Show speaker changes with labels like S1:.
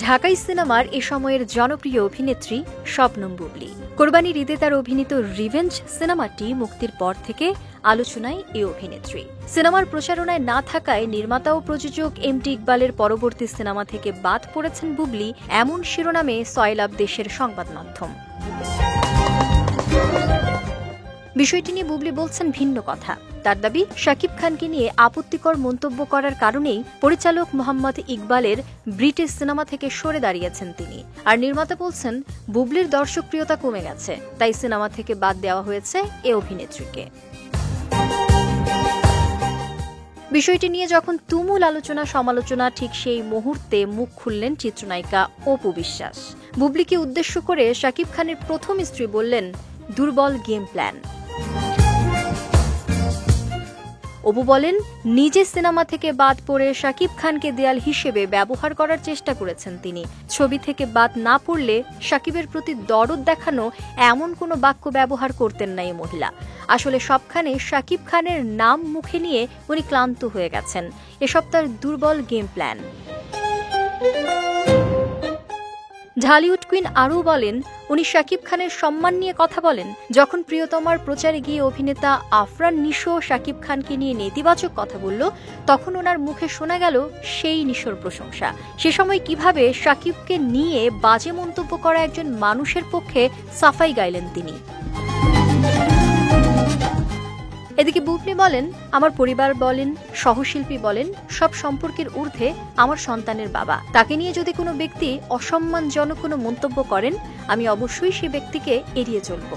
S1: ঢাকাই সিনেমার এ সময়ের জনপ্রিয় অভিনেত্রী শবনম বুবলী। কোরবানির ঈদে তার অভিনীত রিভেঞ্জ সিনেমাটি মুক্তির পর থেকে আলোচনায় এই অভিনেত্রী। সিনেমার প্রচারণায় না থাকায় নির্মাতা ও প্রযোজক এমটি ইকবালের পরবর্তী সিনেমা থেকে বাদ পড়েছেন বুবলী, এমন শিরোনামে সয়লাব দেশের সংবাদ মাধ্যম। বিষয়টি নিয়ে বুবলী বলছেন ভিন্ন কথা। তার দাবি, শাকিব খানকে নিয়ে আপত্তিকর মন্তব্য করার কারণেই পরিচালক মোহাম্মদ ইকবালের ব্রিটিশ সিনেমা থেকে সরে দাঁড়িয়েছেন তিনি। আর নির্মাতা বলছেন, বুবলীর দর্শকপ্রিয়তা কমে গেছে, তাই সিনেমা থেকে বাদ দেওয়া হয়েছে এ অভিনেত্রীকে। বিষয়টি নিয়ে যখন তুমুল আলোচনা সমালোচনা, ঠিক সেই মুহূর্তে মুখ খুললেন চিত্রনায়িকা অপু বিশ্বাস। বুবলীকে উদ্দেশ্য করে শাকিব খানের প্রথম স্ত্রী বললেন, দুর্বল গেম প্ল্যান। অপু বলেন, নিজে সিনেমা থেকে বাদ পড়ে শাকিব খানকে দেয়াল হিসেবে ব্যবহার করার চেষ্টা করেছেন তিনি। ছবি থেকে বাদ না পড়লে শাকিবের প্রতি দরদ দেখানো এমন কোনো বাক্য ব্যবহার করতেন না এই মহিলা। আসলে সবখানে শাকিব খানের নাম মুখে নিয়ে উনি ক্লান্ত হয়ে গেছেন। এসব তার দুর্বল গেম প্ল্যান। ঢালিউড কুইন আরও বলেন, উনি শাকিব খানের সম্মান নিয়ে কথা বলেন। যখন প্রিয়তমার প্রচারে গিয়ে অভিনেতা আফরান নিশো শাকিব খানকে নিয়ে নেতিবাচক কথা বলল, তখন ওনার মুখে শোনা গেল সেই নিশোর প্রশংসা। সে সময় কিভাবে শাকিবকে নিয়ে বাজে মন্তব্য করা একজন মানুষের পক্ষে সাফাই গাইলেন তিনি। এদিকে বুবলী বলেন, আমার পরিবার বলেন, সহশিল্পী বলেন, সব সম্পর্কের ঊর্ধ্বে আমার সন্তানের বাবা। তাকে নিয়ে যদি কোনো ব্যক্তি অসম্মানজনক কোনো মন্তব্য করেন, আমি অবশ্যই সে ব্যক্তিকে এড়িয়ে চলব।